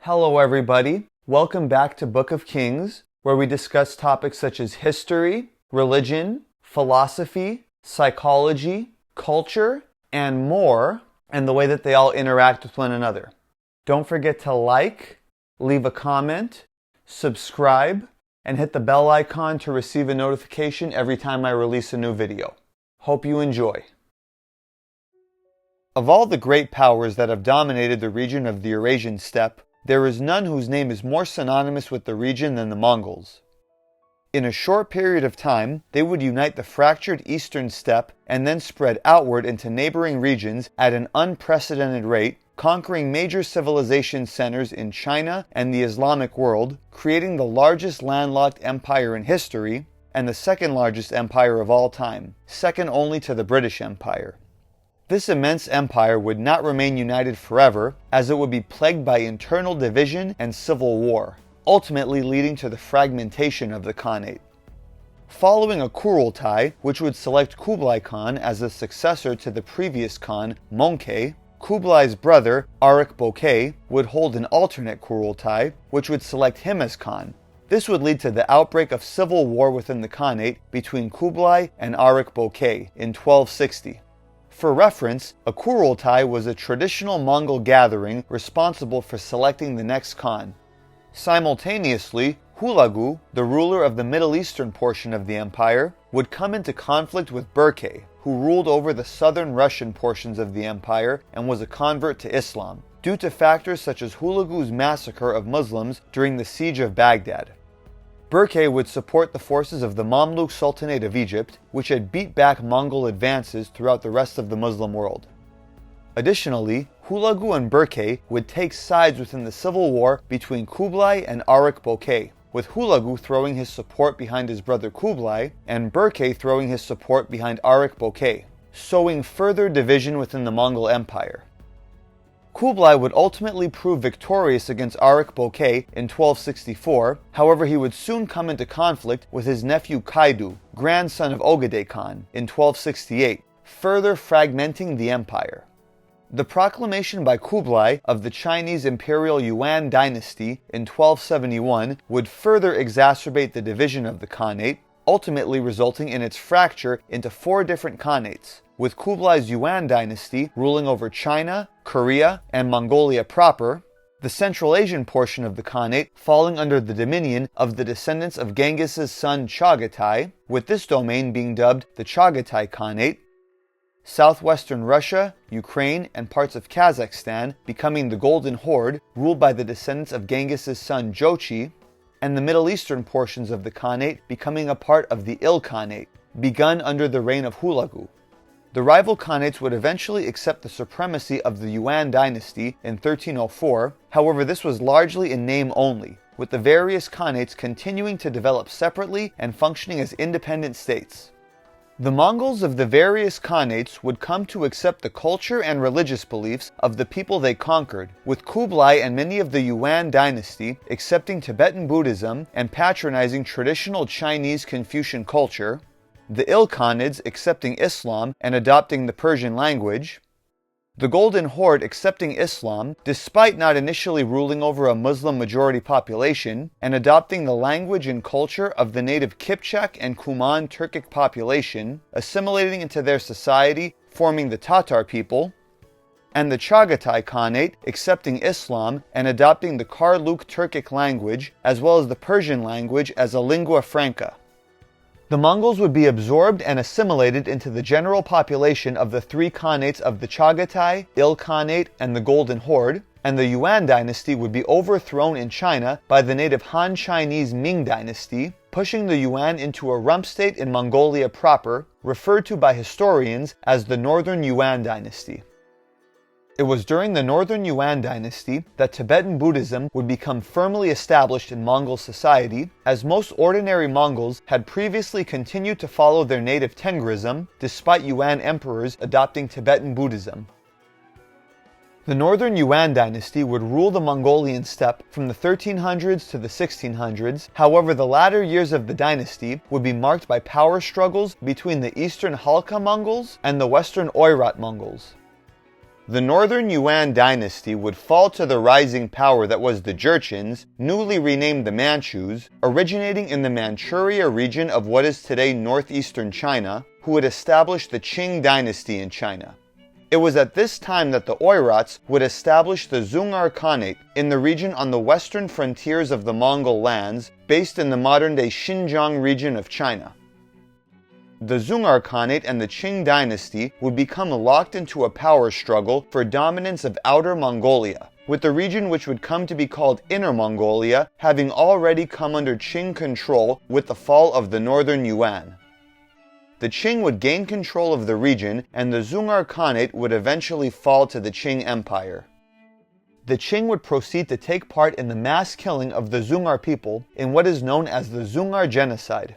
Hello everybody, welcome back to Book of Kings, where we discuss topics such as history, religion, philosophy, psychology, culture, and more, and the way that they all interact with one another. Don't forget to like, leave a comment, subscribe, and hit the bell icon to receive a notification every time I release a new video. Hope you enjoy. Of all the great powers that have dominated the region of the Eurasian Steppe, there is none whose name is more synonymous with the region than the Mongols. In a short period of time, they would unite the fractured eastern steppe and then spread outward into neighboring regions at an unprecedented rate, conquering major civilization centers in China and the Islamic world, creating the largest landlocked empire in history and the second largest empire of all time, second only to the British Empire. This immense empire would not remain united forever, as it would be plagued by internal division and civil war, ultimately leading to the fragmentation of the Khanate. Following a Kurultai, which would select Kublai Khan as the successor to the previous Khan, Mongol, Kublai's brother, Arek-Bokay, would hold an alternate Kurultai, which would select him as Khan. This would lead to the outbreak of civil war within the Khanate between Kublai and Arek-Bokay in 1260. For reference, a Kurultai was a traditional Mongol gathering responsible for selecting the next Khan. Simultaneously, Hulagu, the ruler of the Middle Eastern portion of the empire, would come into conflict with Berke, who ruled over the southern Russian portions of the empire and was a convert to Islam, due to factors such as Hulagu's massacre of Muslims during the siege of Baghdad. Berke would support the forces of the Mamluk Sultanate of Egypt, which had beat back Mongol advances throughout the rest of the Muslim world. Additionally, Hulagu and Berke would take sides within the civil war between Kublai and Arek-Bokay, with Hulagu throwing his support behind his brother Kublai and Berke throwing his support behind Arek-Bokay, sowing further division within the Mongol Empire. Kublai would ultimately prove victorious against Arek-Bokay in 1264, however he would soon come into conflict with his nephew Kaidu, grandson of Ogedei Khan, in 1268, further fragmenting the empire. The proclamation by Kublai of the Chinese imperial Yuan dynasty in 1271 would further exacerbate the division of the Khanate, ultimately resulting in its fracture into 4 different Khanates, with Kublai's Yuan dynasty ruling over China, Korea, and Mongolia proper, the Central Asian portion of the Khanate falling under the dominion of the descendants of Genghis' son Chagatai, with this domain being dubbed the Chagatai Khanate, southwestern Russia, Ukraine, and parts of Kazakhstan becoming the Golden Horde, ruled by the descendants of Genghis' son Jochi, and the Middle Eastern portions of the Khanate becoming a part of the Il Khanate, begun under the reign of Hulagu. The rival Khanates would eventually accept the supremacy of the Yuan dynasty in 1304, however this was largely in name only, with the various Khanates continuing to develop separately and functioning as independent states. The Mongols of the various Khanates would come to accept the culture and religious beliefs of the people they conquered, with Kublai and many of the Yuan dynasty accepting Tibetan Buddhism and patronizing traditional Chinese Confucian culture, the Ilkhanids accepting Islam and adopting the Persian language, the Golden Horde accepting Islam despite not initially ruling over a Muslim-majority population and adopting the language and culture of the native Kipchak and Kuman Turkic population, assimilating into their society, forming the Tatar people, and the Chagatai Khanate accepting Islam and adopting the Karluk Turkic language as well as the Persian language as a lingua franca. The Mongols would be absorbed and assimilated into the general population of the 3 Khanates of the Chagatai, Il Khanate, and the Golden Horde, and the Yuan dynasty would be overthrown in China by the native Han Chinese Ming dynasty, pushing the Yuan into a rump state in Mongolia proper, referred to by historians as the Northern Yuan dynasty. It was during the Northern Yuan dynasty that Tibetan Buddhism would become firmly established in Mongol society, as most ordinary Mongols had previously continued to follow their native Tengrism, despite Yuan emperors adopting Tibetan Buddhism. The Northern Yuan dynasty would rule the Mongolian steppe from the 1300s to the 1600s, however the latter years of the dynasty would be marked by power struggles between the Eastern Halka Mongols and the Western Oirat Mongols. The northern Yuan dynasty would fall to the rising power that was the Jurchens, newly renamed the Manchus, originating in the Manchuria region of what is today northeastern China, who would establish the Qing dynasty in China. It was at this time that the Oirats would establish the Dzungar Khanate in the region on the western frontiers of the Mongol lands, based in the modern-day Xinjiang region of China. The Dzungar Khanate and the Qing dynasty would become locked into a power struggle for dominance of Outer Mongolia, with the region which would come to be called Inner Mongolia having already come under Qing control with the fall of the northern Yuan. The Qing would gain control of the region, and the Dzungar Khanate would eventually fall to the Qing Empire. The Qing would proceed to take part in the mass killing of the Dzungar people in what is known as the Dzungar Genocide.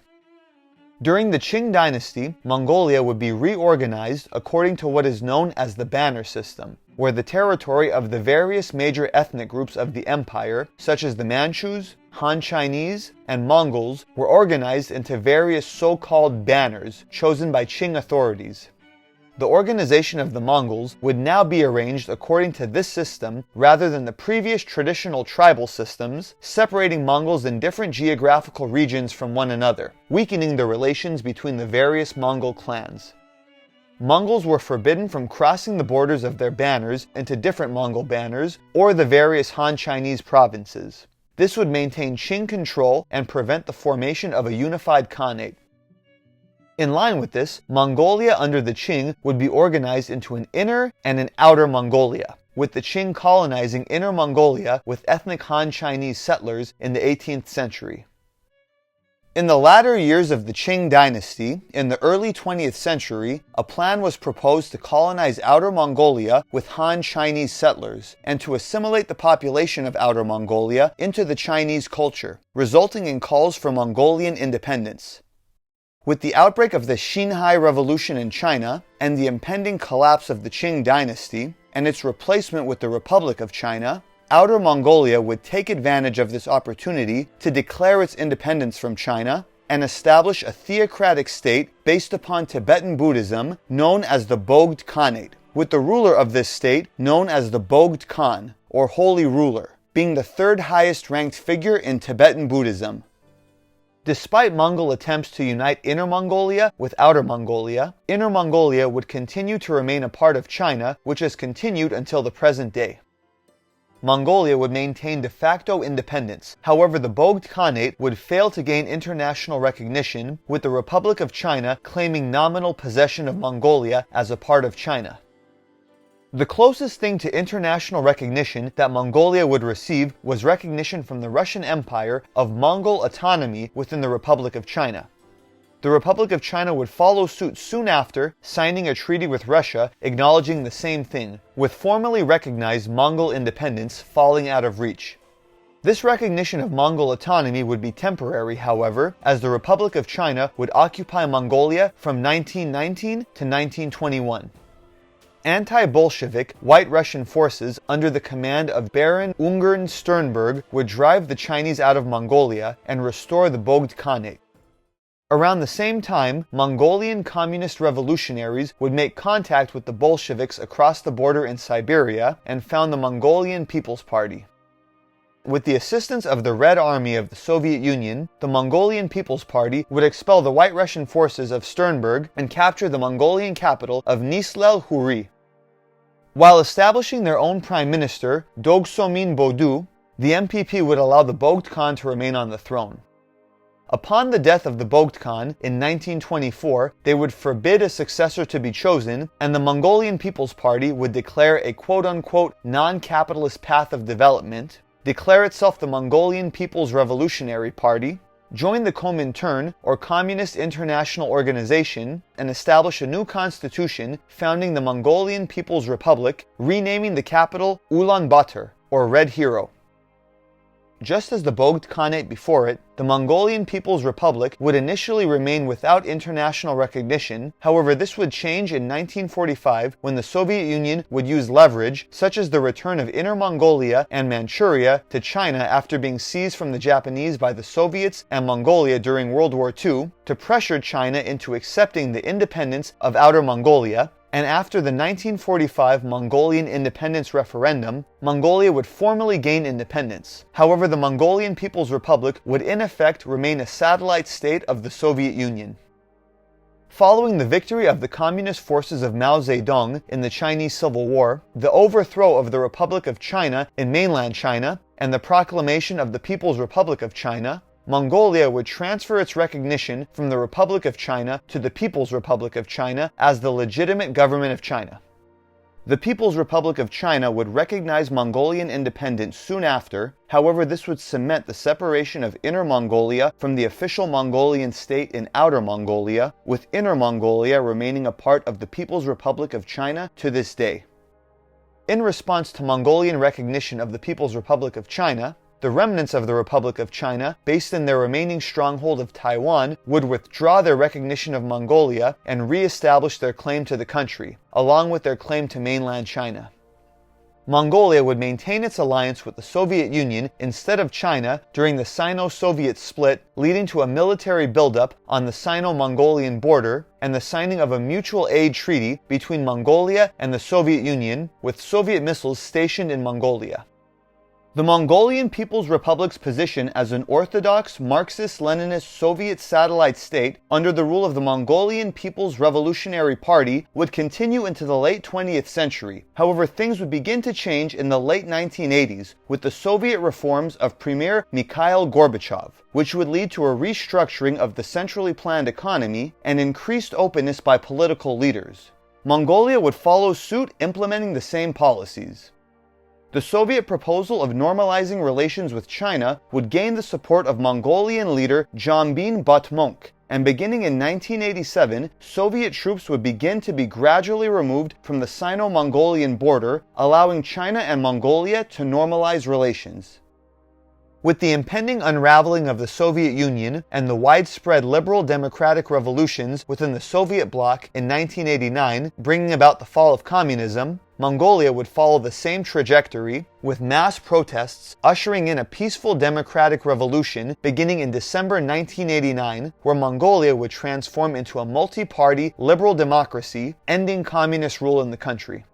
During the Qing dynasty, Mongolia would be reorganized according to what is known as the banner system, where the territory of the various major ethnic groups of the empire, such as the Manchus, Han Chinese, and Mongols, were organized into various so-called banners chosen by Qing authorities. The organization of the Mongols would now be arranged according to this system rather than the previous traditional tribal systems, separating Mongols in different geographical regions from one another, weakening the relations between the various Mongol clans. Mongols were forbidden from crossing the borders of their banners into different Mongol banners or the various Han Chinese provinces. This would maintain Qing control and prevent the formation of a unified Khanate. In line with this, Mongolia under the Qing would be organized into an Inner and an Outer Mongolia, with the Qing colonizing Inner Mongolia with ethnic Han Chinese settlers in the 18th century. In the latter years of the Qing dynasty, in the early 20th century, a plan was proposed to colonize Outer Mongolia with Han Chinese settlers, and to assimilate the population of Outer Mongolia into the Chinese culture, resulting in calls for Mongolian independence. With the outbreak of the Xinhai Revolution in China, and the impending collapse of the Qing dynasty, and its replacement with the Republic of China, Outer Mongolia would take advantage of this opportunity to declare its independence from China and establish a theocratic state based upon Tibetan Buddhism known as the Bogd Khanate, with the ruler of this state known as the Bogd Khan, or Holy Ruler, being the third highest ranked figure in Tibetan Buddhism. Despite Mongol attempts to unite Inner Mongolia with Outer Mongolia, Inner Mongolia would continue to remain a part of China, which has continued until the present day. Mongolia would maintain de facto independence. However, the Bogd Khanate would fail to gain international recognition, with the Republic of China claiming nominal possession of Mongolia as a part of China. The closest thing to international recognition that Mongolia would receive was recognition from the Russian Empire of Mongol autonomy within the Republic of China. The Republic of China would follow suit soon after, signing a treaty with Russia acknowledging the same thing, with formally recognized Mongol independence falling out of reach. This recognition of Mongol autonomy would be temporary, however, as the Republic of China would occupy Mongolia from 1919 to 1921. Anti-Bolshevik White Russian forces under the command of Baron Ungern-Sternberg would drive the Chinese out of Mongolia and restore the Bogd Khanate. Around the same time, Mongolian communist revolutionaries would make contact with the Bolsheviks across the border in Siberia and found the Mongolian People's Party. With the assistance of the Red Army of the Soviet Union, the Mongolian People's Party would expel the White Russian forces of Sternberg and capture the Mongolian capital of Nislel-Huri. While establishing their own prime minister, Dogsomin Bodu, the MPP would allow the Bogd Khan to remain on the throne. Upon the death of the Bogd Khan in 1924, they would forbid a successor to be chosen, and the Mongolian People's Party would declare a quote-unquote non-capitalist path of development, declare itself the Mongolian People's Revolutionary Party, join the Comintern, or Communist International Organization, and establish a new constitution founding the Mongolian People's Republic, renaming the capital Ulaanbaatar, or Red Hero. Just as the Bogd Khanate before it, the Mongolian People's Republic would initially remain without international recognition. However, this would change in 1945 when the Soviet Union would use leverage, such as the return of Inner Mongolia and Manchuria to China after being seized from the Japanese by the Soviets and Mongolia during World War II, to pressure China into accepting the independence of Outer Mongolia, and after the 1945 Mongolian independence referendum, Mongolia would formally gain independence. However, the Mongolian People's Republic would in effect remain a satellite state of the Soviet Union. Following the victory of the communist forces of Mao Zedong in the Chinese Civil War, the overthrow of the Republic of China in mainland China, and the proclamation of the People's Republic of China, Mongolia would transfer its recognition from the Republic of China to the People's Republic of China as the legitimate government of China. The People's Republic of China would recognize Mongolian independence soon after. However, this would cement the separation of Inner Mongolia from the official Mongolian state in Outer Mongolia, with Inner Mongolia remaining a part of the People's Republic of China to this day. In response to Mongolian recognition of the People's Republic of China, the remnants of the Republic of China, based in their remaining stronghold of Taiwan, would withdraw their recognition of Mongolia and re-establish their claim to the country, along with their claim to mainland China. Mongolia would maintain its alliance with the Soviet Union instead of China during the Sino-Soviet split, leading to a military buildup on the Sino-Mongolian border and the signing of a mutual aid treaty between Mongolia and the Soviet Union, with Soviet missiles stationed in Mongolia. The Mongolian People's Republic's position as an orthodox Marxist-Leninist Soviet satellite state under the rule of the Mongolian People's Revolutionary Party would continue into the late 20th century. However, things would begin to change in the late 1980s with the Soviet reforms of Premier Mikhail Gorbachev, which would lead to a restructuring of the centrally planned economy and increased openness by political leaders. Mongolia would follow suit, implementing the same policies. The Soviet proposal of normalizing relations with China would gain the support of Mongolian leader Jambin Batmonk, and beginning in 1987, Soviet troops would begin to be gradually removed from the Sino-Mongolian border, allowing China and Mongolia to normalize relations. With the impending unraveling of the Soviet Union and the widespread liberal democratic revolutions within the Soviet bloc in 1989, bringing about the fall of communism, Mongolia would follow the same trajectory, with mass protests ushering in a peaceful democratic revolution beginning in December 1989, where Mongolia would transform into a multi-party liberal democracy, ending communist rule in the country.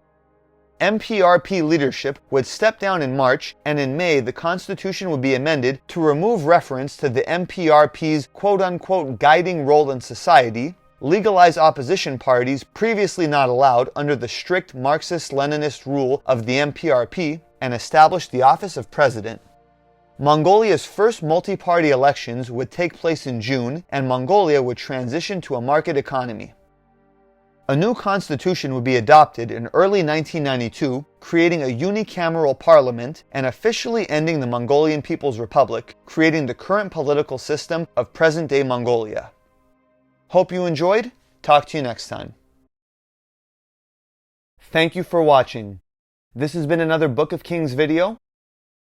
MPRP leadership would step down in March, and in May the constitution would be amended to remove reference to the MPRP's quote-unquote guiding role in society, legalize opposition parties previously not allowed under the strict Marxist-Leninist rule of the MPRP, and establish the office of president. Mongolia's first multi-party elections would take place in June, and Mongolia would transition to a market economy. A new constitution would be adopted in early 1992, creating a unicameral parliament and officially ending the Mongolian People's Republic, creating the current political system of present-day Mongolia. Hope you enjoyed. Talk to you next time. Thank you for watching. This has been another Book of Kings video.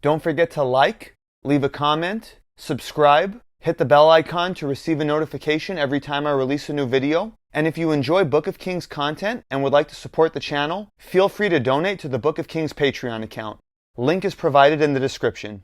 Don't forget to like, leave a comment, subscribe, hit the bell icon to receive a notification every time I release a new video. And if you enjoy Book of Kings content and would like to support the channel, feel free to donate to the Book of Kings Patreon account. Link is provided in the description.